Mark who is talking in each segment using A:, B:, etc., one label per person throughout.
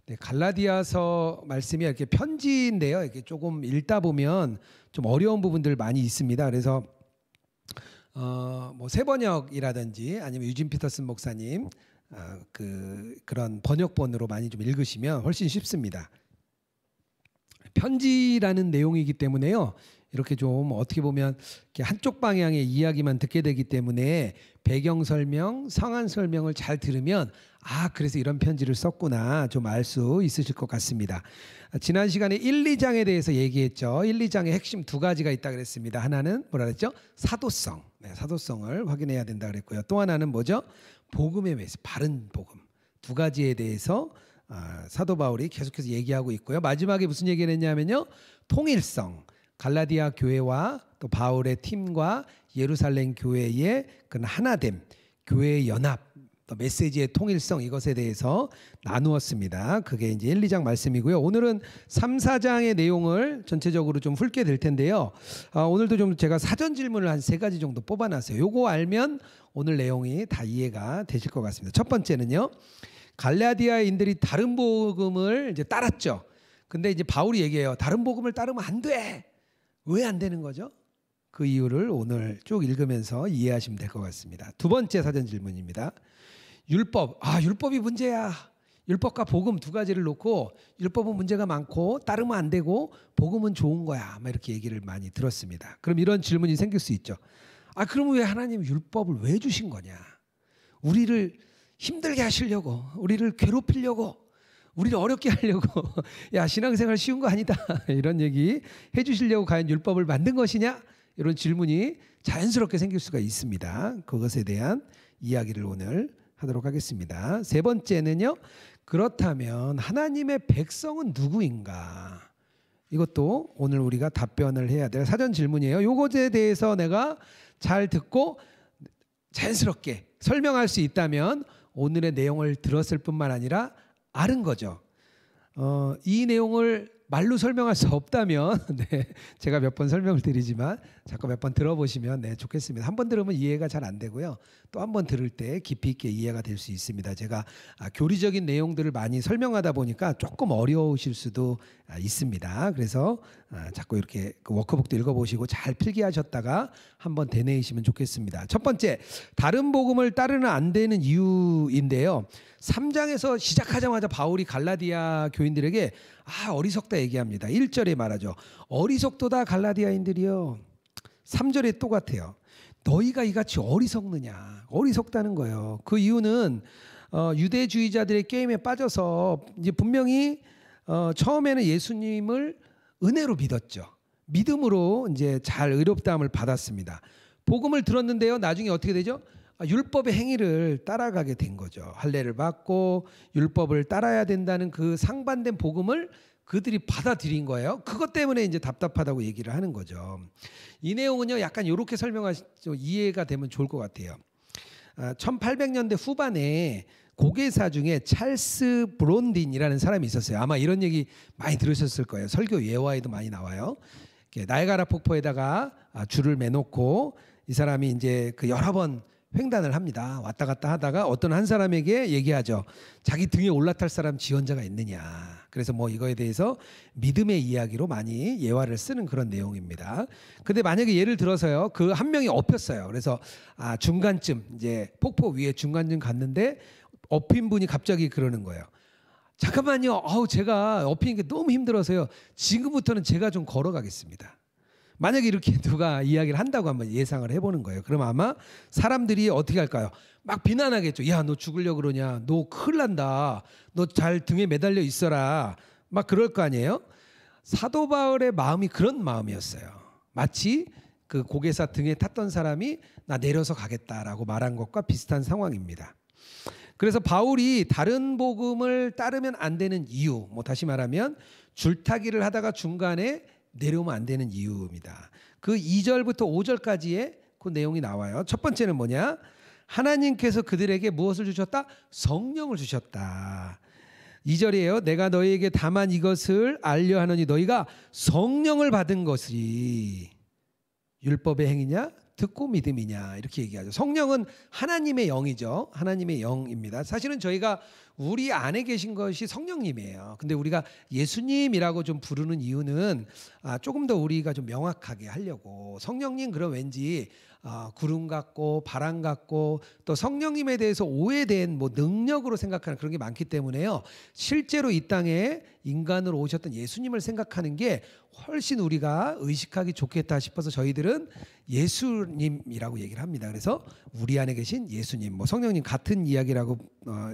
A: 네, 갈라디아서 말씀이 이렇게 편지인데요. 이렇게 조금 읽다 보면 좀 어려운 부분들 많이 있습니다. 그래서 뭐 세번역이라든지 아니면 유진 피터슨 목사님 그런 번역본으로 많이 좀 읽으시면 훨씬 쉽습니다. 편지라는 내용이기 때문에요. 이렇게 좀 어떻게 보면 이렇게 한쪽 방향의 이야기만 듣게 되기 때문에 배경 설명, 상황 설명을 잘 들으면 그래서 이런 편지를 썼구나 좀 알 수 있으실 것 같습니다. 지난 시간에 1, 2장에 대해서 얘기했죠. 1, 2장의 핵심 두 가지가 있다 그랬습니다. 하나는 뭐라 그랬죠? 사도성. 네, 사도성을 확인해야 된다 그랬고요. 또 하나는 뭐죠? 복음의 메시지, 바른 복음. 두 가지에 대해서 사도 바울이 계속해서 얘기하고 있고요. 마지막에 무슨 얘기를 했냐면요. 통일성. 갈라디아 교회와 또 바울의 팀과 예루살렘 교회의 그 하나됨, 교회의 연합, 또 메시지의 통일성 이것에 대해서 나누었습니다. 그게 이제 1, 2장 말씀이고요. 오늘은 3, 4장의 내용을 전체적으로 좀 훑게 될 텐데요. 오늘도 좀 제가 사전 질문을 한 3가지 정도 뽑아놨어요. 요거 알면 오늘 내용이 다 이해가 되실 것 같습니다. 첫 번째는요. 갈라디아인들이 다른 복음을 이제 따랐죠. 근데 이제 바울이 얘기해요. 다른 복음을 따르면 안 돼. 왜 안 되는 거죠? 그 이유를 오늘 쭉 읽으면서 이해하시면 될 것 같습니다. 두 번째 사전 질문입니다. 율법, 율법이 문제야. 율법과 복음 두 가지를 놓고 율법은 문제가 많고 따르면 안 되고 복음은 좋은 거야. 이렇게 얘기를 많이 들었습니다. 그럼 이런 질문이 생길 수 있죠. 그러면 왜 하나님 율법을 왜 주신 거냐? 우리를 힘들게 하시려고, 우리를 괴롭히려고, 우리를 어렵게 하려고 야 신앙생활 쉬운 거 아니다 이런 얘기 해주시려고 과연 율법을 만든 것이냐 이런 질문이 자연스럽게 생길 수가 있습니다. 그것에 대한 이야기를 오늘 하도록 하겠습니다. 세 번째는요. 그렇다면 하나님의 백성은 누구인가? 이것도 오늘 우리가 답변을 해야 될 사전 질문이에요. 이것에 대해서 내가 잘 듣고 자연스럽게 설명할 수 있다면 오늘의 내용을 들었을 뿐만 아니라 아는 거죠. 이 내용을 말로 설명할 수 없다면 제가 몇 번 설명을 드리지만 자꾸 몇 번 들어보시면 좋겠습니다. 한 번 들으면 이해가 잘 안 되고요. 또 한 번 들을 때 깊이 있게 이해가 될 수 있습니다. 제가 교리적인 내용들을 많이 설명하다 보니까 조금 어려우실 수도 있습니다. 그래서 자꾸 이렇게 그 워크북도 읽어보시고 잘 필기하셨다가 한번 되뇌이시면 좋겠습니다. 첫 번째, 다른 복음을 따르는 안 되는 이유인데요. 3장에서 시작하자마자 바울이 갈라디아 교인들에게 어리석다 얘기합니다. 1절에 말하죠. 어리석도다 갈라디아인들이요. 3절에 똑같아요. 너희가 이같이 어리석느냐. 어리석다는 거예요. 그 이유는 유대주의자들의 게임에 빠져서 이제 분명히 처음에는 예수님을 은혜로 믿었죠. 믿음으로 이제 잘 의롭다함을 받았습니다. 복음을 들었는데요. 나중에 어떻게 되죠? 율법의 행위를 따라가게 된 거죠. 할례를 받고 율법을 따라야 된다는 그 상반된 복음을 그들이 받아들인 거예요. 그것 때문에 이제 답답하다고 얘기를 하는 거죠. 이 내용은요, 약간 이렇게 설명하시죠. 이해가 되면 좋을 것 같아요. 1800년대 후반에 고개사 중에 찰스 브론딘이라는 사람이 있었어요. 아마 이런 얘기 많이 들으셨을 거예요. 설교 예화에도 많이 나와요. 나이아가라 폭포에다가 줄을 매놓고 이 사람이 이제 그 여러 번 횡단을 합니다. 왔다 갔다 하다가 어떤 한 사람에게 얘기하죠. 자기 등에 올라탈 사람 지원자가 있느냐. 그래서 뭐 이거에 대해서 믿음의 이야기로 많이 예화를 쓰는 그런 내용입니다. 근데 만약에 예를 들어서요. 그 한 명이 엎였어요. 그래서 중간쯤 이제 폭포 위에 중간쯤 갔는데 엎인 분이 갑자기 그러는 거예요. 잠깐만요. 제가 엎이는 게 너무 힘들어서요. 지금부터는 제가 좀 걸어가겠습니다. 만약에 이렇게 누가 이야기를 한다고 한번 예상을 해보는 거예요. 그럼 아마 사람들이 어떻게 할까요? 막 비난하겠죠. 야, 너 죽으려고 그러냐? 너 큰일 난다. 너 잘 등에 매달려 있어라. 막 그럴 거 아니에요? 사도 바울의 마음이 그런 마음이었어요. 마치 그 고개사 등에 탔던 사람이 나 내려서 가겠다라고 말한 것과 비슷한 상황입니다. 그래서 바울이 다른 복음을 따르면 안 되는 이유, 뭐 다시 말하면 줄타기를 하다가 중간에 내려오면 안 되는 이유입니다. 그 2절부터 5절까지의 그 내용이 나와요. 첫 번째는 뭐냐? 하나님께서 그들에게 무엇을 주셨다? 성령을 주셨다. 2절이에요. 내가 너희에게 다만 이것을 알려 하노니 너희가 성령을 받은 것이 율법의 행위냐? 듣고 믿음이냐 이렇게 얘기하죠. 성령은 하나님의 영이죠. 하나님의 영입니다. 사실은 저희가 우리 안에 계신 것이 성령님이에요. 근데 우리가 예수님이라고 좀 부르는 이유는 조금 더 우리가 좀 명확하게 하려고. 성령님 그럼 왠지 구름 같고 바람 같고 또 성령님에 대해서 오해된 뭐 능력으로 생각하는 그런 게 많기 때문에요. 실제로 이 땅에 인간으로 오셨던 예수님을 생각하는 게 훨씬 우리가 의식하기 좋겠다 싶어서 저희들은 예수님이라고 얘기를 합니다. 그래서 우리 안에 계신 예수님, 뭐 성령님 같은 이야기라고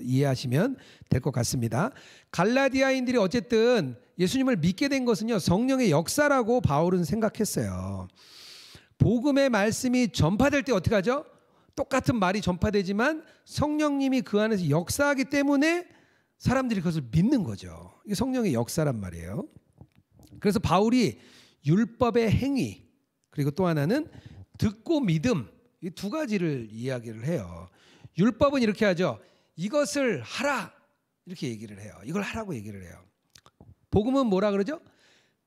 A: 이해하시면 될 것 같습니다. 갈라디아인들이 어쨌든 예수님을 믿게 된 것은요, 성령의 역사라고 바울은 생각했어요. 복음의 말씀이 전파될 때 어떻게 하죠? 똑같은 말이 전파되지만 성령님이 그 안에서 역사하기 때문에 사람들이 그것을 믿는 거죠. 이게 성령의 역사란 말이에요. 그래서 바울이 율법의 행위 그리고 또 하나는 듣고 믿음, 이 두 가지를 이야기를 해요. 율법은 이렇게 하죠. 이것을 하라 이렇게 얘기를 해요. 이걸 하라고 얘기를 해요. 복음은 뭐라 그러죠?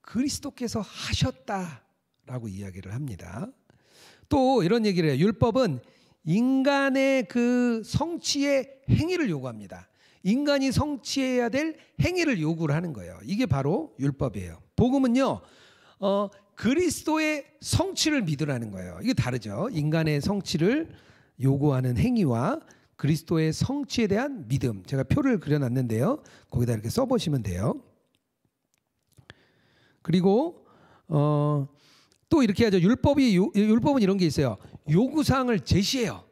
A: 그리스도께서 하셨다라고 이야기를 합니다. 또 이런 얘기를 해요. 율법은 인간의 그 성취의 행위를 요구합니다. 인간이 성취해야 될 행위를 요구를 하는 거예요. 이게 바로 율법이에요. 복음은요, 그리스도의 성취를 믿으라는 거예요. 이게 다르죠. 인간의 성취를 요구하는 행위와 그리스도의 성취에 대한 믿음. 제가 표를 그려놨는데요. 거기다 이렇게 써보시면 돼요. 그리고 또 이렇게 하죠. 율법은 이런 게 있어요. 요구사항을 제시해요.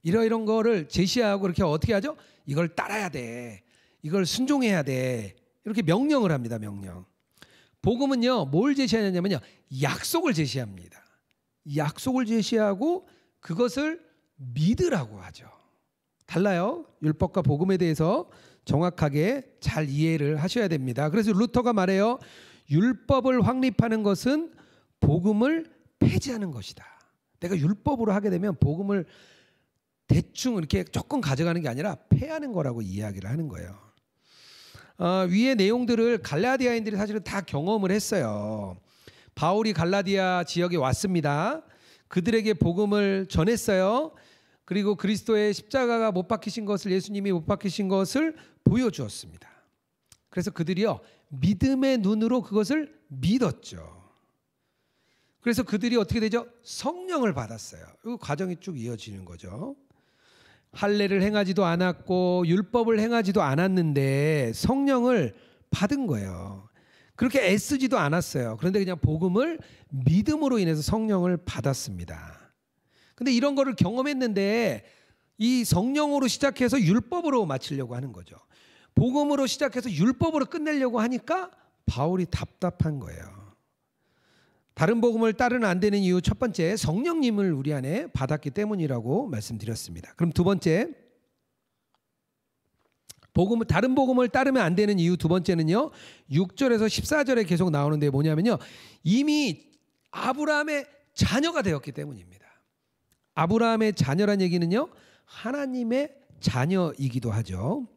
A: 이런 거를 제시하고 이렇게 어떻게 하죠? 이걸 따라야 돼. 이걸 순종해야 돼. 이렇게 명령을 합니다. 명령. 복음은요, 뭘 제시하냐면요, 약속을 제시합니다. 약속을 제시하고 그것을 믿으라고 하죠. 달라요. 율법과 복음에 대해서 정확하게 잘 이해를 하셔야 됩니다. 그래서 루터가 말해요. 율법을 확립하는 것은 복음을 폐지하는 것이다. 내가 율법으로 하게 되면 복음을 대충 이렇게 조금 가져가는 게 아니라 폐하는 거라고 이야기를 하는 거예요. 위의 내용들을 갈라디아인들이 사실은 다 경험을 했어요. 바울이 갈라디아 지역에 왔습니다. 그들에게 복음을 전했어요. 그리고 그리스도의 십자가가 못 박히신 것을, 예수님이 못 박히신 것을 보여주었습니다. 그래서 그들이요, 믿음의 눈으로 그것을 믿었죠. 그래서 그들이 어떻게 되죠? 성령을 받았어요. 이 과정이 쭉 이어지는 거죠. 할례를 행하지도 않았고 율법을 행하지도 않았는데 성령을 받은 거예요. 그렇게 애쓰지도 않았어요. 그런데 그냥 복음을 믿음으로 인해서 성령을 받았습니다. 근데 이런 거를 경험했는데 이 성령으로 시작해서 율법으로 마치려고 하는 거죠. 복음으로 시작해서 율법으로 끝내려고 하니까 바울이 답답한 거예요. 다른 복음을 따르면 안 되는 이유, 첫 번째, 성령님을 우리 안에 받았기 때문이라고 말씀드렸습니다. 그럼 두 번째, 다른 복음을 따르면 안 되는 이유 두 번째는요, 6절에서 14절에 계속 나오는데 뭐냐면요, 이미 아브라함의 자녀가 되었기 때문입니다. 아브라함의 자녀란 얘기는요, 하나님의 자녀이기도 하죠.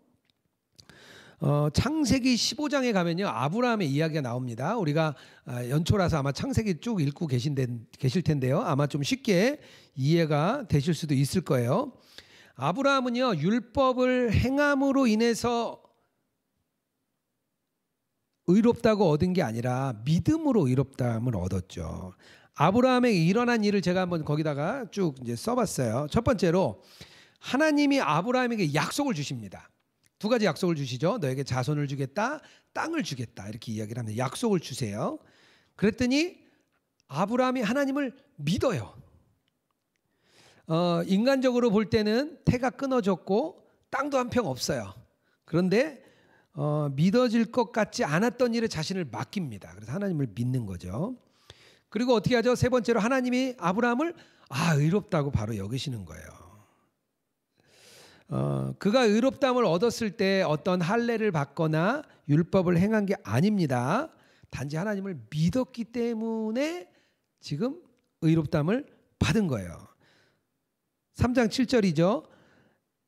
A: 창세기 15장에 가면요, 아브라함의 이야기가 나옵니다. 우리가 연초라서 아마 창세기 쭉 읽고 계실 텐데요. 아마 좀 쉽게 이해가 되실 수도 있을 거예요. 아브라함은요, 율법을 행함으로 인해서 의롭다고 얻은 게 아니라 믿음으로 의롭다함을 얻었죠. 아브라함에게 일어난 일을 제가 한번 거기다가 쭉 이제 써봤어요. 첫 번째로 하나님이 아브라함에게 약속을 주십니다. 두 가지 약속을 주시죠. 너에게 자손을 주겠다, 땅을 주겠다, 이렇게 이야기를 합니다. 약속을 주세요. 그랬더니 아브라함이 하나님을 믿어요. 인간적으로 볼 때는 태가 끊어졌고 땅도 한 평 없어요. 그런데 믿어질 것 같지 않았던 일에 자신을 맡깁니다. 그래서 하나님을 믿는 거죠. 그리고 어떻게 하죠? 세 번째로 하나님이 아브라함을 의롭다고 바로 여기시는 거예요. 그가 의롭다함을 얻었을 때 어떤 할례를 받거나 율법을 행한 게 아닙니다. 단지 하나님을 믿었기 때문에 지금 의롭다함을 받은 거예요. 3장 7절이죠.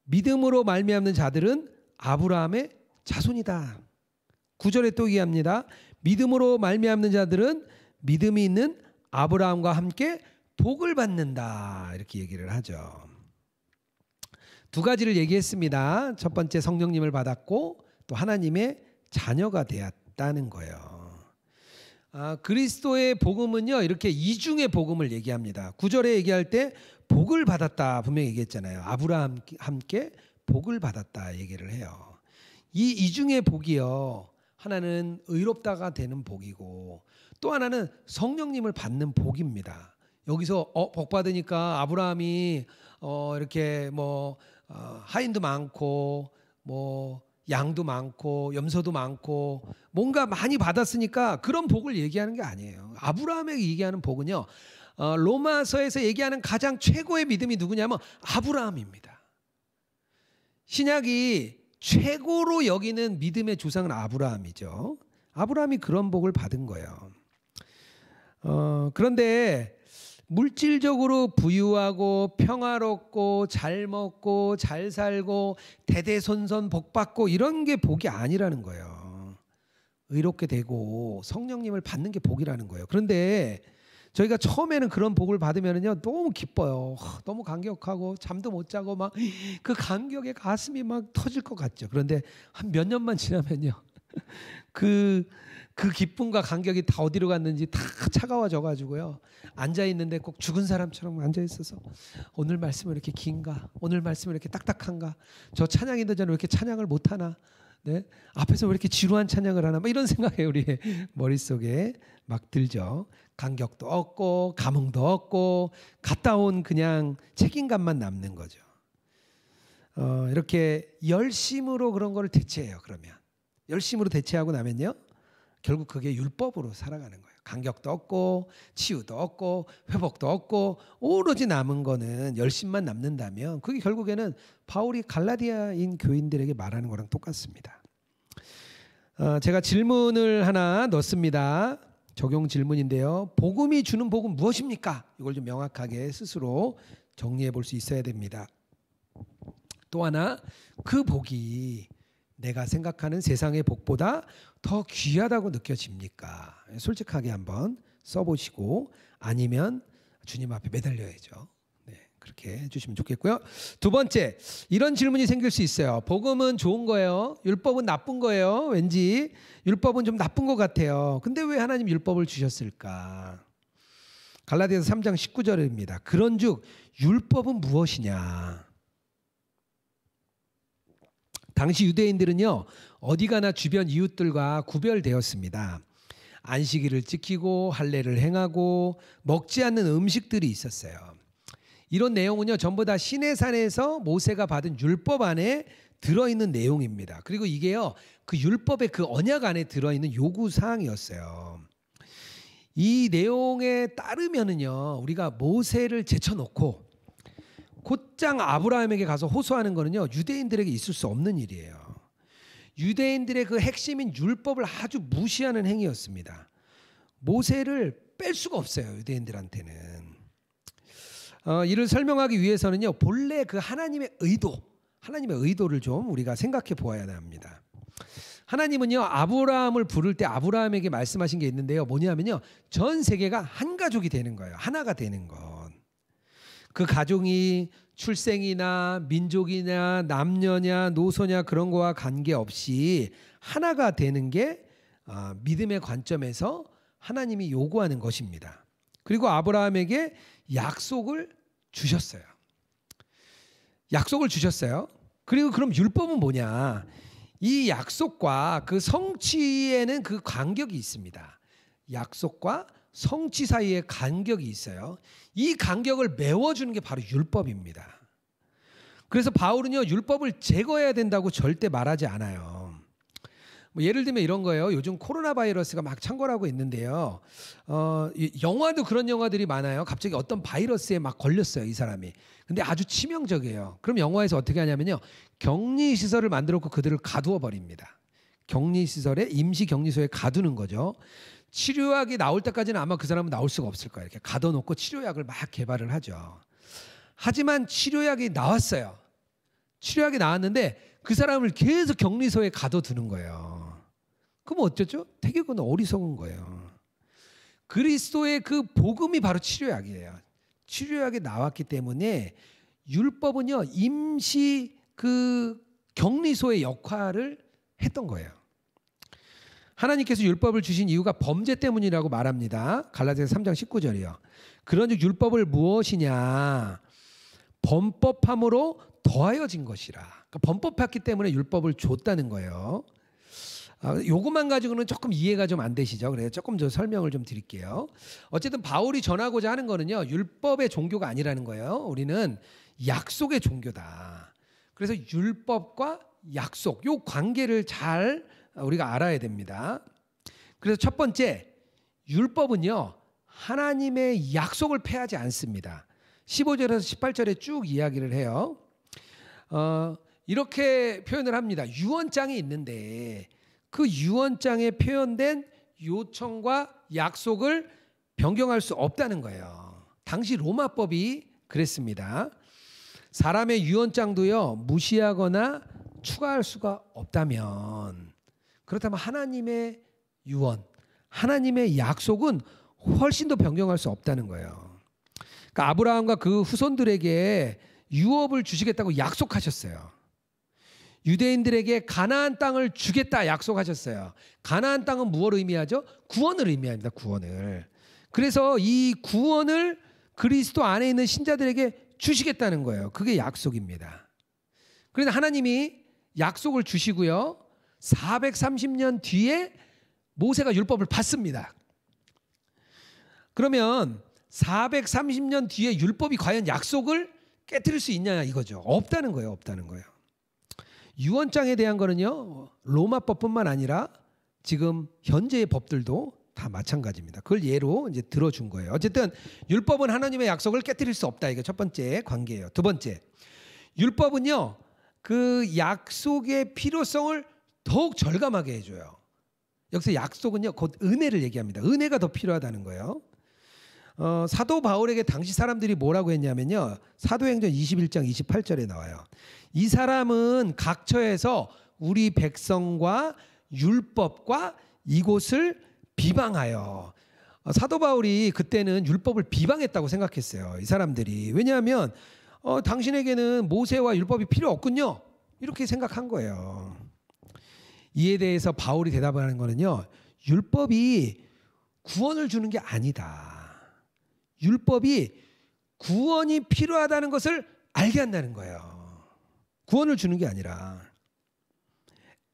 A: 믿음으로 말미암는 자들은 아브라함의 자손이다. 9절에 또 얘기합니다. 믿음으로 말미암는 자들은 믿음이 있는 아브라함과 함께 복을 받는다 이렇게 얘기를 하죠. 두 가지를 얘기했습니다. 첫 번째 성령님을 받았고 또 하나님의 자녀가 되었다는 거예요. 그리스도의 복음은요 이렇게 이중의 복음을 얘기합니다. 9절에 얘기할 때 복을 받았다 분명히 얘기했잖아요. 아브라함 함께 복을 받았다 얘기를 해요. 이 이중의 복이요, 하나는 의롭다가 되는 복이고 또 하나는 성령님을 받는 복입니다. 여기서 복 받으니까 아브라함이 이렇게 하인도 많고 양도 많고 염소도 많고 뭔가 많이 받았으니까 그런 복을 얘기하는 게 아니에요. 아브라함에게 얘기하는 복은요, 로마서에서 얘기하는 가장 최고의 믿음이 누구냐면 아브라함입니다. 신약이 최고로 여기는 믿음의 조상은 아브라함이죠. 아브라함이 그런 복을 받은 거예요. 그런데 물질적으로 부유하고 평화롭고 잘 먹고 잘 살고 대대손손 복 받고 이런 게 복이 아니라는 거예요. 의롭게 되고 성령님을 받는 게 복이라는 거예요. 그런데 저희가 처음에는 그런 복을 받으면요 너무 기뻐요. 너무 감격하고 잠도 못 자고 막 그 감격에 가슴이 막 터질 것 같죠. 그런데 한 몇 년만 지나면요 그 기쁨과 감격이 다 어디로 갔는지 다 차가워져 가지고요, 앉아 있는데 꼭 죽은 사람처럼 앉아 있어서 오늘 말씀은 이렇게 긴가, 오늘 말씀은 이렇게 딱딱한가, 저 찬양인들 저는 왜 이렇게 찬양을 못하나, 네? 앞에서 왜 이렇게 지루한 찬양을 하나, 이런 생각이 우리 머릿속에 막 들죠. 감격도 없고 감흥도 없고 갔다 온 그냥 책임감만 남는 거죠. 이렇게 열심으로 그런 거를 대체해요. 그러면 열심으로 대체하고 나면요 결국 그게 율법으로 살아가는 거예요. 감격도 없고 치유도 없고 회복도 없고 오로지 남은 거는 열심만 남는다면 그게 결국에는 바울이 갈라디아인 교인들에게 말하는 거랑 똑같습니다. 제가 질문을 하나 넣습니다. 적용 질문인데요. 복음이 주는 복은 무엇입니까? 이걸 좀 명확하게 스스로 정리해 볼 수 있어야 됩니다. 또 하나, 그 복이 내가 생각하는 세상의 복보다 더 귀하다고 느껴집니까? 솔직하게 한번 써보시고, 아니면 주님 앞에 매달려야죠. 네, 그렇게 해주시면 좋겠고요. 두 번째, 이런 질문이 생길 수 있어요. 복음은 좋은 거예요? 율법은 나쁜 거예요? 왠지 율법은 좀 나쁜 것 같아요. 근데 왜 하나님 율법을 주셨을까? 갈라디아서 3장 19절입니다. 그런즉 율법은 무엇이냐? 당시 유대인들은요 어디 가나 주변 이웃들과 구별되었습니다. 안식일을 지키고 할례를 행하고 먹지 않는 음식들이 있었어요. 이런 내용은요 전부 다 시내산에서 모세가 받은 율법 안에 들어있는 내용입니다. 그리고 이게요 그 율법의 그 언약 안에 들어있는 요구 사항이었어요. 이 내용에 따르면은요 우리가 모세를 제쳐놓고 곧장 아브라함에게 가서 호소하는 거는요 유대인들에게 있을 수 없는 일이에요. 유대인들의 그 핵심인 율법을 아주 무시하는 행위였습니다. 모세를 뺄 수가 없어요 유대인들한테는. 이를 설명하기 위해서는요 본래 그 하나님의 의도를 좀 우리가 생각해 보아야 합니다. 하나님은요 아브라함을 부를 때 아브라함에게 말씀하신 게 있는데요, 뭐냐면요 전 세계가 한 가족이 되는 거예요. 하나가 되는 것. 그 가족이 출생이나 민족이냐 남녀냐 노소냐 그런 거와 관계없이 하나가 되는 게 믿음의 관점에서 하나님이 요구하는 것입니다. 그리고 아브라함에게 약속을 주셨어요. 그리고 그럼 율법은 뭐냐? 이 약속과 그 성취에는 그 간격이 있습니다. 약속과 성취 사이에 간격이 있어요. 이 간격을 메워주는 게 바로 율법입니다. 그래서 바울은요 율법을 제거해야 된다고 절대 말하지 않아요. 예를 들면 이런 거예요. 요즘 코로나 바이러스가 막 창궐하고 있는데요. 영화도 그런 영화들이 많아요. 갑자기 어떤 바이러스에 막 걸렸어요 이 사람이. 근데 아주 치명적이에요. 그럼 영화에서 어떻게 하냐면요 격리시설을 만들었고 그들을 가두어 버립니다. 격리시설에 임시격리소에 가두는 거죠. 치료약이 나올 때까지는 아마 그 사람은 나올 수가 없을 거예요. 이렇게 가둬놓고 치료약을 막 개발을 하죠. 하지만 치료약이 나왔어요. 치료약이 나왔는데 그 사람을 계속 격리소에 가둬두는 거예요. 그럼 어쩌죠? 되게 그건 어리석은 거예요. 그리스도의 그 복음이 바로 치료약이에요. 치료약이 나왔기 때문에 율법은요 임시 그 격리소의 역할을 했던 거예요. 하나님께서 율법을 주신 이유가 범죄 때문이라고 말합니다. 갈라디아서 3장 19절이요. 그런즉 율법을 무엇이냐? 범법함으로 더하여진 것이라. 그러니까 범법했기 때문에 율법을 줬다는 거예요. 요것만 가지고는 조금 이해가 좀 안 되시죠? 그래서 조금 더 설명을 좀 드릴게요. 어쨌든 바울이 전하고자 하는 거는요, 율법의 종교가 아니라는 거예요. 우리는 약속의 종교다. 그래서 율법과 약속, 요 관계를 잘 우리가 알아야 됩니다. 그래서 첫 번째, 율법은요, 하나님의 약속을 폐하지 않습니다. 15절에서 18절에 쭉 이야기를 해요. 이렇게 표현을 합니다. 유언장이 있는데 그 유언장에 표현된 요청과 약속을 변경할 수 없다는 거예요. 당시 로마법이 그랬습니다. 사람의 유언장도요, 무시하거나 추가할 수가 없다면, 그렇다면 하나님의 유언, 하나님의 약속은 훨씬 더 변경할 수 없다는 거예요. 그러니까 아브라함과 그 후손들에게 유업을 주시겠다고 약속하셨어요. 유대인들에게 가나안 땅을 주겠다 약속하셨어요. 가나안 땅은 무엇을 의미하죠? 구원을 의미합니다. 구원을. 그래서 이 구원을 그리스도 안에 있는 신자들에게 주시겠다는 거예요. 그게 약속입니다. 그런데 하나님이 약속을 주시고요, 430년 뒤에 모세가 율법을 받습니다. 그러면 430년 뒤에 율법이 과연 약속을 깨뜨릴 수 있냐 이거죠. 없다는 거예요. 없다는 거예요. 유언장에 대한 거는요, 로마법뿐만 아니라 지금 현재의 법들도 다 마찬가지입니다. 그걸 예로 이제 들어준 거예요. 어쨌든 율법은 하나님의 약속을 깨뜨릴 수 없다. 이게 첫 번째 관계예요. 두 번째, 율법은요, 그 약속의 필요성을 더욱 절감하게 해줘요. 여기서 약속은요, 곧 은혜를 얘기합니다. 은혜가 더 필요하다는 거예요. 사도 바울에게 당시 사람들이 뭐라고 했냐면요, 사도행전 21장 28절에 나와요. 이 사람은 각처에서 우리 백성과 율법과 이곳을 비방하여. 사도 바울이 그때는 율법을 비방했다고 생각했어요. 이 사람들이. 왜냐하면 당신에게는 모세와 율법이 필요 없군요, 이렇게 생각한 거예요. 이에 대해서 바울이 대답하는 거는요, 율법이 구원을 주는 게 아니다. 율법이 구원이 필요하다는 것을 알게 한다는 거예요. 구원을 주는 게 아니라.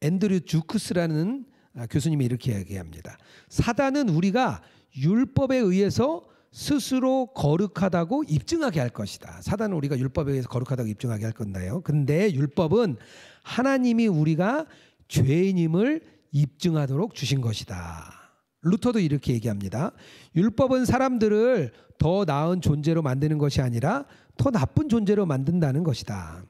A: 앤드류 주크스라는 교수님이 이렇게 얘기합니다. 사단은 우리가 율법에 의해서 스스로 거룩하다고 입증하게 할 것이다. 사단은 우리가 율법에 의해서 거룩하다고 입증하게 할 건데요. 근데 율법은 하나님이 우리가 죄인임을 입증하도록 주신 것이다. 루터도 이렇게 얘기합니다. 율법은 사람들을 더 나은 존재로 만드는 것이 아니라 더 나쁜 존재로 만든다는 것이다.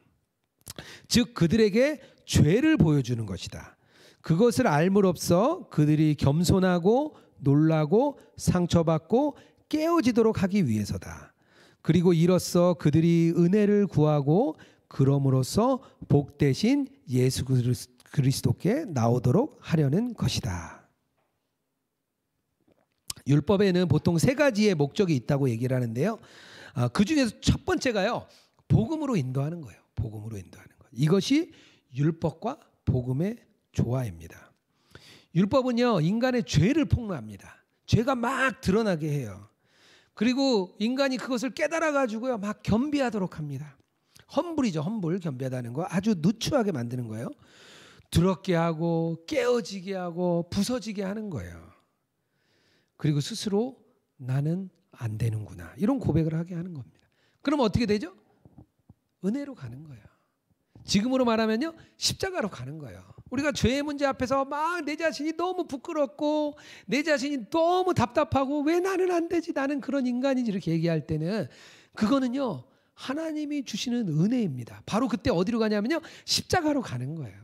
A: 즉 그들에게 죄를 보여주는 것이다. 그것을 알므로써 그들이 겸손하고 놀라고 상처받고 깨어지도록 하기 위해서다. 그리고 이로써 그들이 은혜를 구하고 그럼으로써 복되신 예수 그리스도께 나오도록 하려는 것이다. 율법에는 보통 세 가지의 목적이 있다고 얘기를 하는데요. 그 중에서 첫 번째가요, 복음으로 인도하는 거예요. 복음으로 인도하는 것. 이것이 율법과 복음의 조화입니다. 율법은요, 인간의 죄를 폭로합니다. 죄가 막 드러나게 해요. 그리고 인간이 그것을 깨달아 가지고요, 막 겸비하도록 합니다. 험불이죠. 험불. 겸비하다는 거 아주 누추하게 만드는 거예요. 더럽게 하고 깨어지게 하고 부서지게 하는 거예요. 그리고 스스로 나는 안 되는구나, 이런 고백을 하게 하는 겁니다. 그럼 어떻게 되죠? 은혜로 가는 거예요. 지금으로 말하면요, 십자가로 가는 거예요. 우리가 죄의 문제 앞에서 막 내 자신이 너무 부끄럽고 내 자신이 너무 답답하고 왜 나는 안 되지, 나는 그런 인간이지, 이렇게 얘기할 때는 그거는요, 하나님이 주시는 은혜입니다. 바로 그때 어디로 가냐면요, 십자가로 가는 거예요.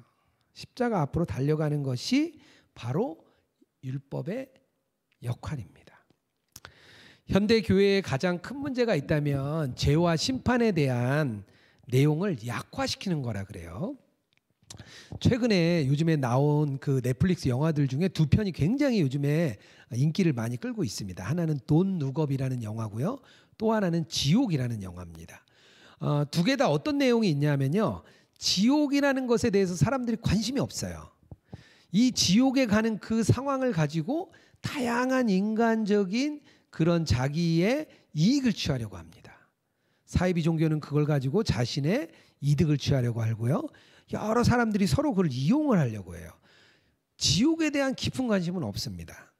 A: 십자가 앞으로 달려가는 것이 바로 율법의 역할입니다. 현대 교회에 가장 큰 문제가 있다면 죄와 심판에 대한 내용을 약화시키는 거라 그래요. 최근에 요즘에 나온 그 넷플릭스 영화들 중에 두 편이 굉장히 요즘에 인기를 많이 끌고 있습니다. 하나는 돈 룩업이라는 영화고요. 또 하나는 지옥이라는 영화입니다. 두 개 다 어떤 내용이 있냐면요. 지옥이라는 것에 대해서 사람들이 관심이 없어요. 이 지옥에 가는 그 상황을 가지고 다양한 인간적인 그런 자기의 이익을 취하려고 합니다. 사이비 종교는 그걸 가지고 자신의 이득을 취하려고 하고요. 여러 사람들이 서로 그걸 이용을 하려고 해요. 지옥에 대한 깊은 관심은 없습니다.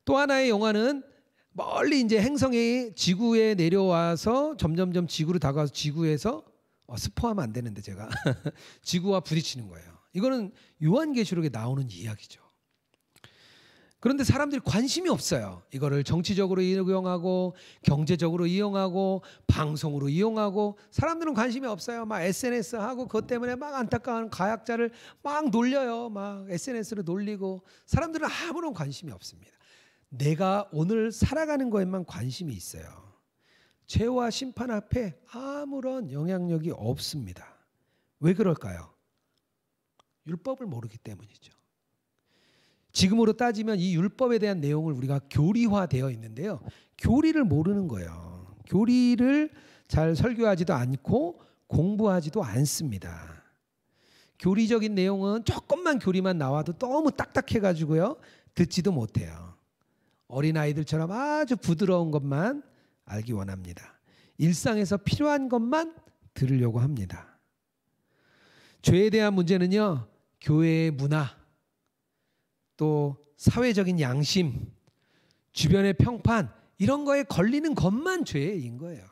A: 또 하나의 영화는 멀리 이제 행성이 지구에 내려와서 점점점 지구로 다가와서 지구에서 스포하면 안 되는데 제가 지구와 부딪히는 거예요. 이거는 요한계시록에 나오는 이야기죠. 그런데 사람들이 관심이 없어요. 이거를 정치적으로 이용하고 경제적으로 이용하고 방송으로 이용하고 사람들은 관심이 없어요. 막 SNS 하고 그것 때문에 막 안타까운 가학자를 막 놀려요. 막 SNS로 놀리고 사람들은 아무런 관심이 없습니다. 내가 오늘 살아가는 거에만 관심이 있어요. 죄와 심판 앞에 아무런 영향력이 없습니다. 왜 그럴까요? 율법을 모르기 때문이죠. 지금으로 따지면 이 율법에 대한 내용을 우리가 교리화되어 있는데요. 교리를 모르는 거예요. 교리를 잘 설교하지도 않고 공부하지도 않습니다. 교리적인 내용은 조금만 교리만 나와도 너무 딱딱해가지고요. 듣지도 못해요. 어린아이들처럼 아주 부드러운 것만 알기 원합니다. 일상에서 필요한 것만 들으려고 합니다. 죄에 대한 문제는요. 교회의 문화, 또 사회적인 양심, 주변의 평판 이런 거에 걸리는 것만 죄인 거예요.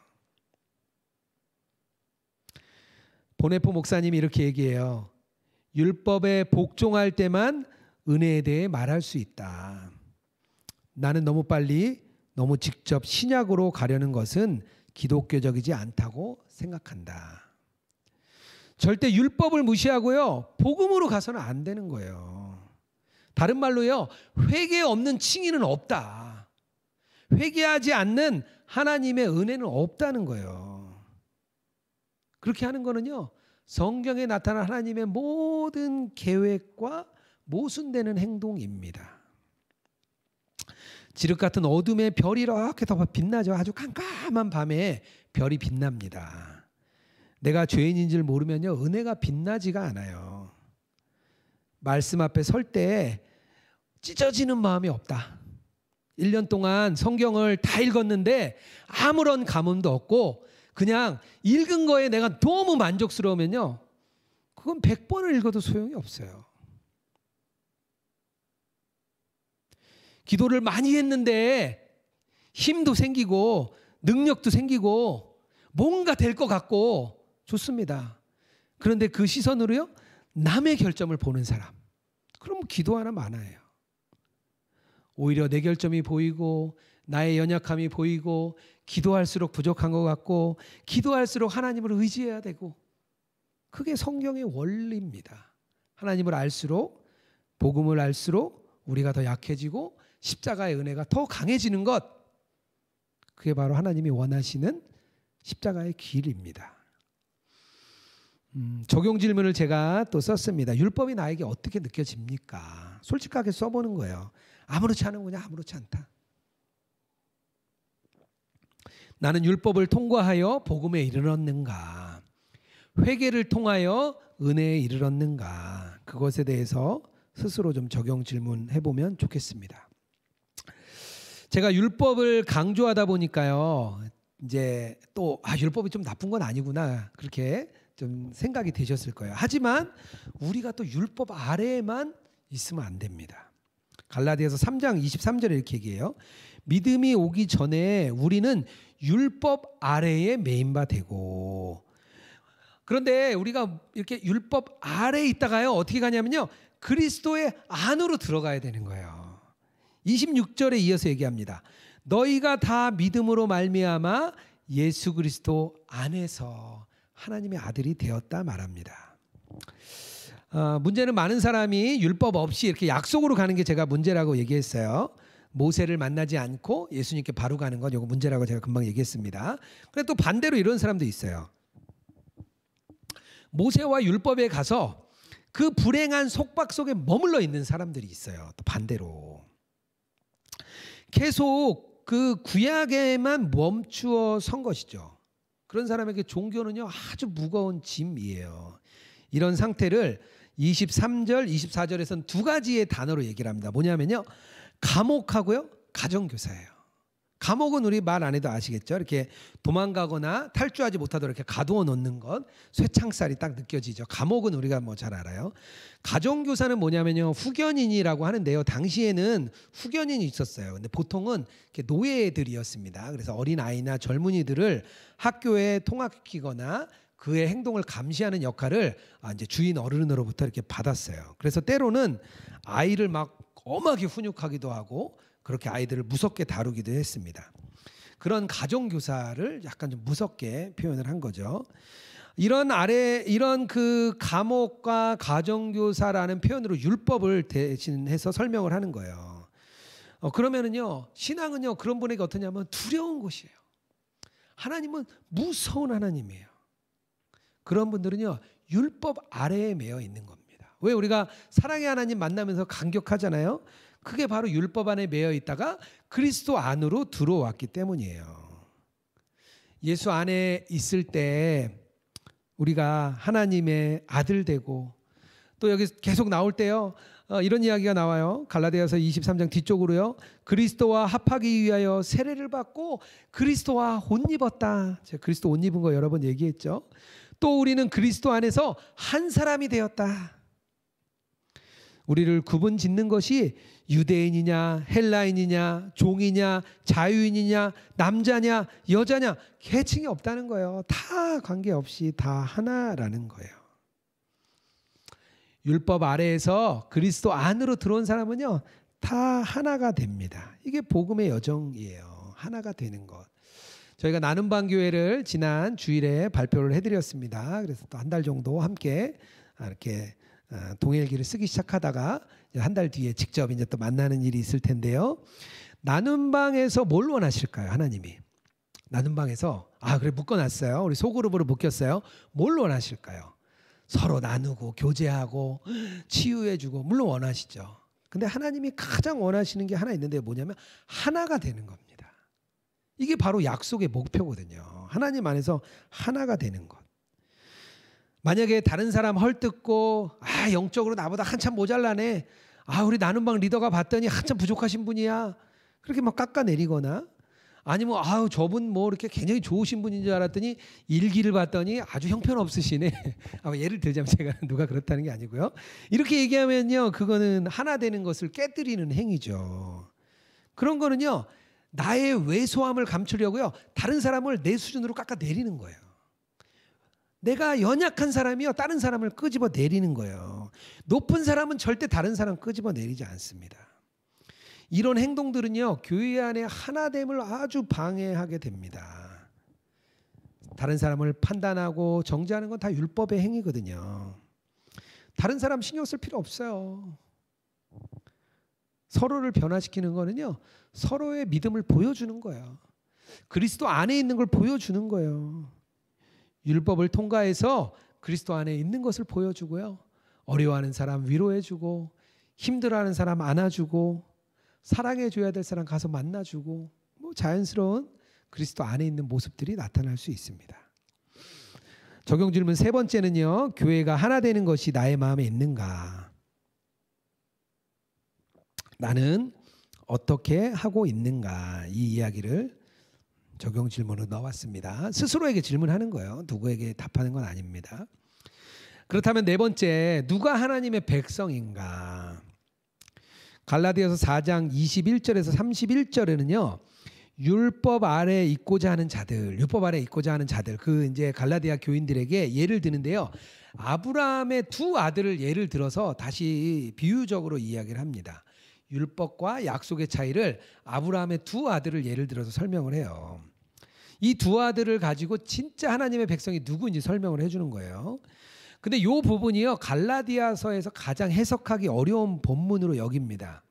A: 보네포 목사님이 이렇게 얘기해요. 율법에 복종할 때만 은혜에 대해 말할 수 있다. 나는 너무 빨리 너무 직접 신약으로 가려는 것은 기독교적이지 않다고 생각한다. 절대 율법을 무시하고요. 복음으로 가서는 안 되는 거예요. 다른 말로요. 회개 없는 칭의는 없다. 회개하지 않는 하나님의 은혜는 없다는 거예요. 그렇게 하는 거는요. 성경에 나타난 하나님의 모든 계획과 모순되는 행동입니다. 지륵 같은 어둠의 별이 이렇게 더 빛나죠. 아주 깜깜한 밤에 별이 빛납니다. 내가 죄인인 줄 모르면요. 은혜가 빛나지가 않아요. 말씀 앞에 설 때 찢어지는 마음이 없다. 1년 동안 성경을 다 읽었는데 아무런 감흥도 없고 그냥 읽은 거에 내가 너무 만족스러우면요. 그건 100번을 읽어도 소용이 없어요. 기도를 많이 했는데 힘도 생기고 능력도 생기고 뭔가 될 것 같고 좋습니다. 그런데 그 시선으로요. 남의 결점을 보는 사람. 그럼 기도 하나 많아요. 오히려 내 결점이 보이고 나의 연약함이 보이고 기도할수록 부족한 것 같고 기도할수록 하나님을 의지해야 되고 그게 성경의 원리입니다. 하나님을 알수록 복음을 알수록 우리가 더 약해지고 십자가의 은혜가 더 강해지는 것 그게 바로 하나님이 원하시는 십자가의 길입니다. 적용 질문을 제가 또 썼습니다. 율법이 나에게 어떻게 느껴집니까? 솔직하게 써보는 거예요. 아무렇지 않은군요. 아무렇지 않다. 나는 율법을 통과하여 복음에 이르렀는가? 회개를 통하여 은혜에 이르렀는가? 그것에 대해서 스스로 좀 적용 질문해보면 좋겠습니다. 제가 율법을 강조하다 보니까요. 이제 또 율법이 좀 나쁜 건 아니구나. 그렇게 좀 생각이 되셨을 거예요. 하지만 우리가 또 율법 아래에만 있으면 안 됩니다. 갈라디아서 3장 23절에 이렇게 얘기해요. 믿음이 오기 전에 우리는 율법 아래에 매인 바 되고 그런데 우리가 이렇게 율법 아래에 있다가요. 어떻게 가냐면요. 그리스도의 안으로 들어가야 되는 거예요. 26절에 이어서 얘기합니다. 너희가 다 믿음으로 말미암아 예수 그리스도 안에서 하나님의 아들이 되었다 말합니다. 문제는 많은 사람이 율법 없이 이렇게 약속으로 가는 게 제가 문제라고 얘기했어요. 모세를 만나지 않고 예수님께 바로 가는 건 이거 문제라고 제가 금방 얘기했습니다. 그런데 또 반대로 이런 사람도 있어요. 모세와 율법에 가서 그 불행한 속박 속에 머물러 있는 사람들이 있어요. 또 반대로. 계속 그 구약에만 멈추어 선 것이죠. 그런 사람에게 종교는요 아주 무거운 짐이에요. 이런 상태를 23절, 24절에서는 두 가지의 단어로 얘기를 합니다. 뭐냐면요, 감옥하고요, 가정교사예요. 감옥은 우리 말 안 해도 아시겠죠? 이렇게 도망가거나 탈주하지 못하도록 이렇게 가두어 놓는 것, 쇠창살이 딱 느껴지죠. 감옥은 우리가 뭐 잘 알아요. 가정교사는 뭐냐면요, 후견인이라고 하는데요, 당시에는 후견인이 있었어요. 근데 보통은 이렇게 노예들이었습니다. 그래서 어린 아이나 젊은이들을 학교에 통학시키거나 그의 행동을 감시하는 역할을 이제 주인 어른으로부터 이렇게 받았어요. 그래서 때로는 아이를 막 엄하게 훈육하기도 하고 그렇게 아이들을 무섭게 다루기도 했습니다. 그런 가정교사를 약간 좀 무섭게 표현을 한 거죠. 이런 그 감옥과 가정교사라는 표현으로 율법을 대신해서 설명을 하는 거예요. 그러면은요, 신앙은요 그런 분에게 어떠냐면 두려운 것이에요. 하나님은 무서운 하나님이에요. 그런 분들은요 율법 아래에 매여 있는 겁니다. 왜 우리가 사랑의 하나님 만나면서 감격하잖아요. 그게 바로 율법 안에 매여 있다가 그리스도 안으로 들어왔기 때문이에요. 예수 안에 있을 때 우리가 하나님의 아들 되고, 또 여기 계속 나올 때요 이런 이야기가 나와요. 갈라디아서 23장 뒤쪽으로요, 그리스도와 합하기 위하여 세례를 받고 그리스도와 옷 입었다. 제가 그리스도 옷 입은 거 여러 번 얘기했죠. 또 우리는 그리스도 안에서 한 사람이 되었다. 우리를 구분 짓는 것이 유대인이냐 헬라인이냐 종이냐 자유인이냐 남자냐 여자냐 계층이 없다는 거예요. 다 관계없이 다 하나라는 거예요. 율법 아래에서 그리스도 안으로 들어온 사람은요 다 하나가 됩니다. 이게 복음의 여정이에요. 하나가 되는 것. 저희가 나눔반 교회를 지난 주일에 발표를 해드렸습니다. 그래서 또 한 달 정도 함께 이렇게 동일기를 쓰기 시작하다가 한 달 뒤에 직접 이제 또 만나는 일이 있을 텐데요. 나눔방에서 뭘 원하실까요, 하나님이? 나눔방에서 그래 묶어놨어요. 우리 소그룹으로 묶였어요. 뭘 원하실까요? 서로 나누고 교제하고 치유해주고 물론 원하시죠. 근데 하나님이 가장 원하시는 게 하나 있는데 뭐냐면 하나가 되는 겁니다. 이게 바로 약속의 목표거든요. 하나님 안에서 하나가 되는 것. 만약에 다른 사람 헐뜯고 영적으로 나보다 한참 모자라네, 우리 나눔방 리더가 봤더니 한참 부족하신 분이야, 그렇게 막 깎아내리거나, 아니면 저분 뭐 이렇게 굉장히 좋으신 분인 줄 알았더니 일기를 봤더니 아주 형편없으시네. 예를 들자면 제가 누가 그렇다는 게 아니고요. 이렇게 얘기하면요 그거는 하나 되는 것을 깨뜨리는 행위죠. 그런 거는요 나의 왜소함을 감추려고요 다른 사람을 내 수준으로 깎아내리는 거예요. 내가 연약한 사람이요 다른 사람을 끄집어 내리는 거예요. 높은 사람은 절대 다른 사람 끄집어 내리지 않습니다. 이런 행동들은요 교회 안에 하나됨을 아주 방해하게 됩니다. 다른 사람을 판단하고 정죄하는 건 다 율법의 행위거든요. 다른 사람 신경 쓸 필요 없어요. 서로를 변화시키는 거는요 서로의 믿음을 보여주는 거예요. 그리스도 안에 있는 걸 보여주는 거예요. 율법을 통과해서 그리스도 안에 있는 것을 보여주고요, 어려워하는 사람 위로해주고, 힘들어하는 사람 안아주고, 사랑해줘야 될 사람 가서 만나주고, 뭐 자연스러운 그리스도 안에 있는 모습들이 나타날 수 있습니다. 적용 질문 세 번째는요, 교회가 하나 되는 것이 나의 마음에 있는가? 나는 어떻게 하고 있는가? 이 이야기를 적용 질문으로 넣어왔습니다. 스스로에게 질문하는 거예요. 누구에게 답하는 건 아닙니다. 그렇다면 네 번째, 누가 하나님의 백성인가? 갈라디아서 4장 21절에서 31절에는요. 율법 아래 있고자 하는 자들, 그 이제 갈라디아 교인들에게 예를 드는데요. 아브라함의 두 아들을 예를 들어서 다시 비유적으로 이야기를 합니다. 율법과 약속의 차이를 아브라함의 두 아들을 예를 들어서 설명을 해요. 이 두 아들을 가지고 진짜 하나님의 백성이 누구인지 설명을 해주는 거예요. 근데 이 부분이요 갈라디아서에서 가장 해석하기 어려운 본문으로 여깁니다.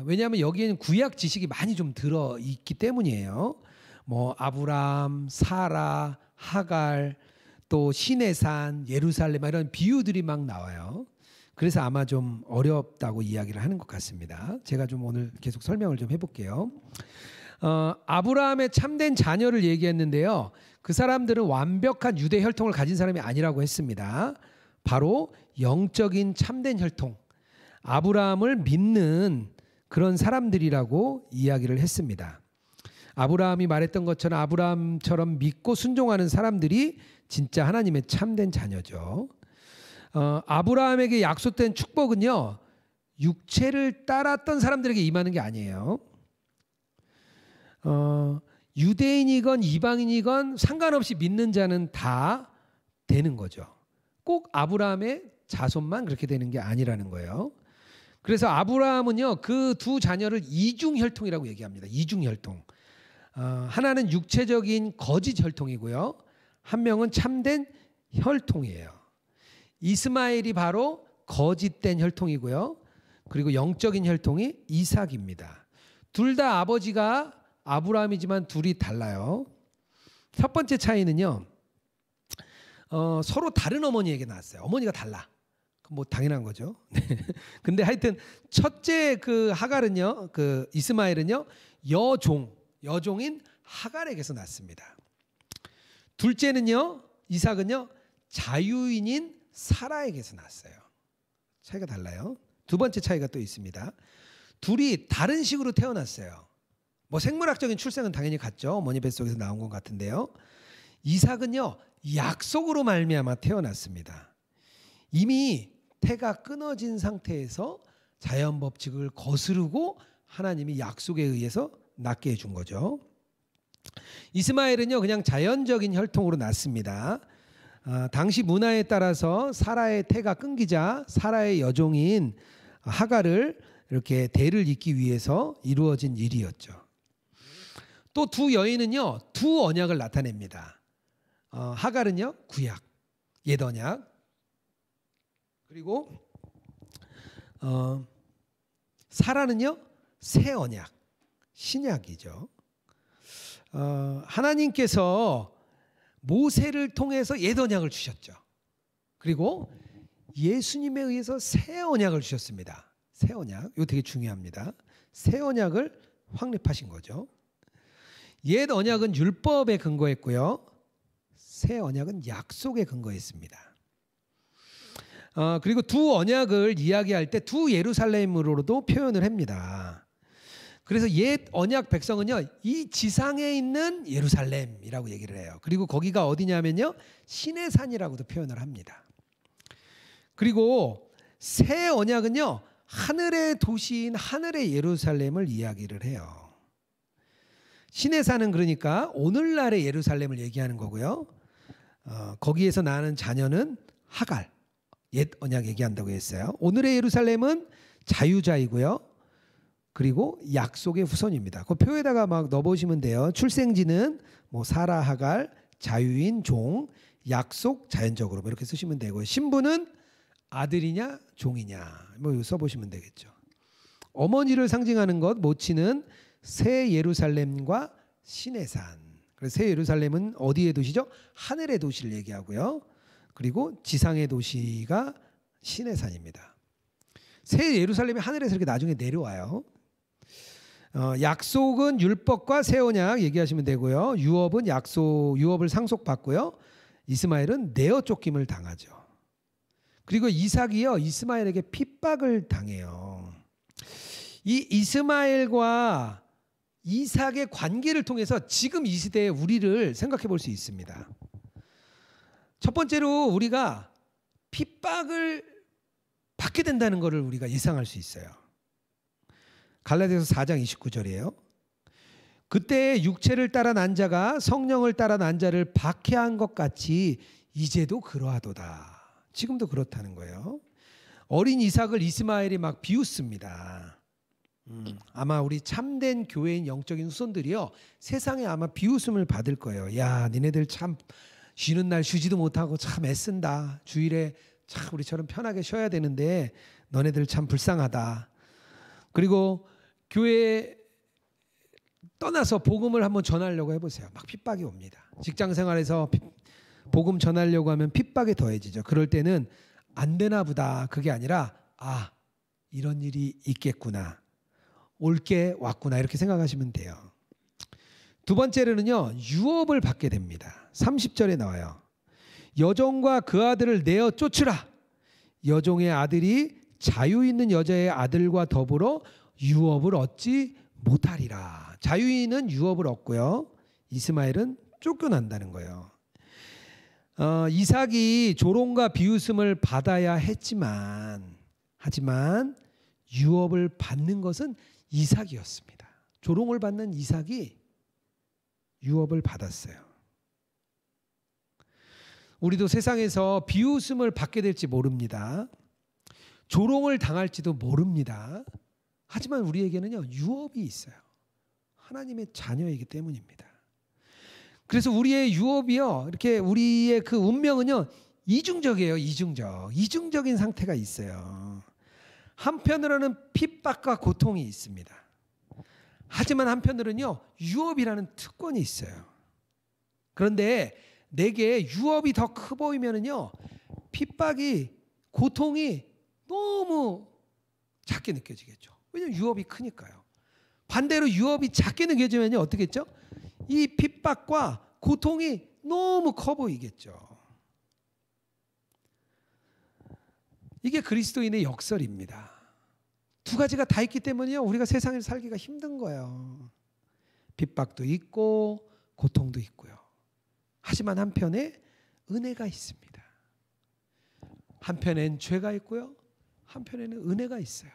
A: 왜냐하면 여기에는 구약 지식이 많이 좀 들어있기 때문이에요. 뭐 아브람, 사라, 하갈, 또 시내산, 예루살렘 이런 비유들이 막 나와요. 그래서 아마 좀 어렵다고 이야기를 하는 것 같습니다. 제가 좀 오늘 계속 설명을 좀 해볼게요. 아브라함의 참된 자녀를 얘기했는데요. 그 사람들은 완벽한 유대 혈통을 가진 사람이 아니라고 했습니다. 바로 영적인 참된 혈통, 아브라함을 믿는 그런 사람들이라고 이야기를 했습니다. 아브라함이 말했던 것처럼 아브라함처럼 믿고 순종하는 사람들이 진짜 하나님의 참된 자녀죠. 아브라함에게 약속된 축복은요, 육체를 따랐던 사람들에게 임하는 게 아니에요. 유대인이건 이방인이건 상관없이 믿는 자는 다 되는 거죠. 꼭 아브라함의 자손만 그렇게 되는 게 아니라는 거예요. 그래서 아브라함은요, 그 두 자녀를 이중혈통이라고 얘기합니다. 이중혈통. 하나는 육체적인 거짓 혈통이고요, 한 명은 참된 혈통이에요. 이스마엘이 바로 거짓된 혈통이고요, 그리고 영적인 혈통이 이삭입니다. 둘 다 아버지가 아브라함이지만 둘이 달라요. 첫 번째 차이는요, 서로 다른 어머니에게 낳았어요. 어머니가 달라. 뭐 당연한 거죠. 근데 하여튼 첫째 그 하갈은요, 그 이스마엘은요, 여종인 하갈에게서 낳습니다. 둘째는요, 이삭은요, 자유인인 사라에게서 낳았어요. 차이가 달라요. 두 번째 차이가 또 있습니다. 둘이 다른 식으로 태어났어요. 뭐 생물학적인 출생은 당연히 같죠. 어머니 뱃속에서 나온 것 같은데요. 이삭은요, 약속으로 말미암아 태어났습니다. 이미 태가 끊어진 상태에서 자연 법칙을 거스르고 하나님이 약속에 의해서 낳게 해준 거죠. 이스마엘은요, 그냥 자연적인 혈통으로 낳습니다. 당시 문화에 따라서 사라의 태가 끊기자 사라의 여종인 하갈을 이렇게 대를 잇기 위해서 이루어진 일이었죠. 또 두 여인은요, 두 언약을 나타냅니다. 하갈은요, 구약, 옛 언약, 그리고 사라는요, 새 언약, 신약이죠. 하나님께서 모세를 통해서 옛 언약을 주셨죠. 그리고 예수님에 의해서 새 언약을 주셨습니다. 새 언약, 이거 되게 중요합니다. 새 언약을 확립하신 거죠. 옛 언약은 율법에 근거했고요, 새 언약은 약속에 근거했습니다. 그리고 두 언약을 이야기할 때 두 예루살렘으로도 표현을 합니다. 그래서 옛 언약 백성은요, 이 지상에 있는 예루살렘이라고 얘기를 해요. 그리고 거기가 어디냐면요, 신의 산이라고도 표현을 합니다. 그리고 새 언약은요, 하늘의 도시인 하늘의 예루살렘을 이야기를 해요. 신의 산은 그러니까 오늘날의 예루살렘을 얘기하는 거고요, 거기에서 나는 자녀는 하갈, 옛 언약 얘기한다고 했어요. 오늘의 예루살렘은 자유자이고요, 그리고 약속의 후손입니다. 그 표에다가 막 넣어보시면 돼요. 출생지는 뭐 사라, 하갈, 자유인, 종, 약속, 자연적으로 뭐 이렇게 쓰시면 되고요. 신분은 아들이냐 종이냐 뭐 써보시면 되겠죠. 어머니를 상징하는 것, 모치는 새 예루살렘과 신의 산. 그래서 새 예루살렘은 어디의 도시죠? 하늘의 도시를 얘기하고요, 그리고 지상의 도시가 신의 산입니다. 새 예루살렘이 하늘에서 이렇게 나중에 내려와요. 약속은 율법과 새 언약 얘기하시면 되고요, 유업은 유업을 상속받고요, 이스마엘은 내어 쫓김을 당하죠. 그리고 이삭이요, 이스마엘에게 핍박을 당해요. 이 이스마엘과 이삭의 관계를 통해서 지금 이 시대의 우리를 생각해 볼 수 있습니다. 첫 번째로 우리가 핍박을 받게 된다는 것을 우리가 예상할 수 있어요. 갈라디아서 4장 29절이에요. 그때 육체를 따라 난 자가 성령을 따라 난 자를 박해한 것 같이 이제도 그러하도다. 지금도 그렇다는 거예요. 어린 이삭을 이스마엘이 막 비웃습니다. 아마 우리 참된 교회인 영적인 후손들이요, 세상에 아마 비웃음을 받을 거예요. 야, 니네들 참 쉬는 날 쉬지도 못하고 참 애쓴다. 주일에 참 우리처럼 편하게 쉬어야 되는데 너네들 참 불쌍하다. 그리고 교회에 떠나서 복음을 한번 전하려고 해보세요. 막 핍박이 옵니다. 직장 생활에서 복음 전하려고 하면 핍박이 더해지죠. 그럴 때는 안 되나 보다, 그게 아니라 이런 일이 있겠구나, 올 게 왔구나, 이렇게 생각하시면 돼요. 두 번째로는요, 유업을 받게 됩니다. 30절에 나와요. 여종과 그 아들을 내어 쫓으라. 여종의 아들이 자유 있는 여자의 아들과 더불어 유업을 얻지 못하리라. 자유인은 유업을 얻고요, 이스마엘은 쫓겨난다는 거예요. 이삭이 조롱과 비웃음을 받아야 하지만 유업을 받는 것은 이삭이었습니다. 조롱을 받는 이삭이 유업을 받았어요. 우리도 세상에서 비웃음을 받게 될지 모릅니다. 조롱을 당할지도 모릅니다. 하지만 우리에게는요, 유업이 있어요. 하나님의 자녀이기 때문입니다. 그래서 우리의 유업이요, 이렇게 우리의 그 운명은요, 이중적이에요. 이중적인 상태가 있어요. 한편으로는 핍박과 고통이 있습니다. 하지만 한편으로는요, 유업이라는 특권이 있어요. 그런데 내게 유업이 더 커 보이면은요, 핍박이, 고통이 너무 작게 느껴지겠죠. 왜냐하면 유업이 크니까요. 반대로 유업이 작게 느껴지면요, 어떻겠죠? 이 핍박과 고통이 너무 커 보이겠죠. 이게 그리스도인의 역설입니다. 두 가지가 다 있기 때문에요, 우리가 세상을 살기가 힘든 거예요. 핍박도 있고 고통도 있고요. 하지만 한편에 은혜가 있습니다. 한편엔 죄가 있고요, 한편에는 은혜가 있어요.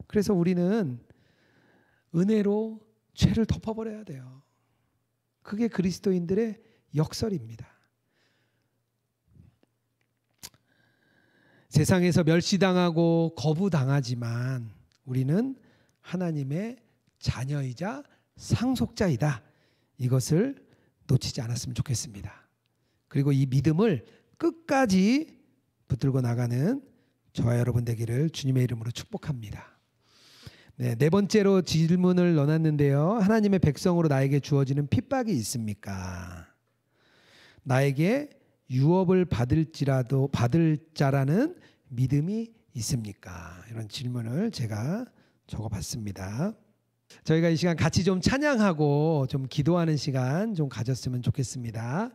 A: 그래서 우리는 은혜로 죄를 덮어버려야 돼요. 그게 그리스도인들의 역설입니다. 세상에서 멸시당하고 거부당하지만 우리는 하나님의 자녀이자 상속자이다. 이것을 놓치지 않았으면 좋겠습니다. 그리고 이 믿음을 끝까지 붙들고 나가는 저와 여러분 되기를 주님의 이름으로 축복합니다. 네 번째로 질문을 넣어놨는데요. 하나님의 백성으로 나에게 주어지는 핍박이 있습니까? 나에게 유업을 받을 자라는 믿음이 있습니까? 이런 질문을 제가 적어봤습니다. 저희가 이 시간 같이 좀 찬양하고 좀 기도하는 시간 좀 가졌으면 좋겠습니다.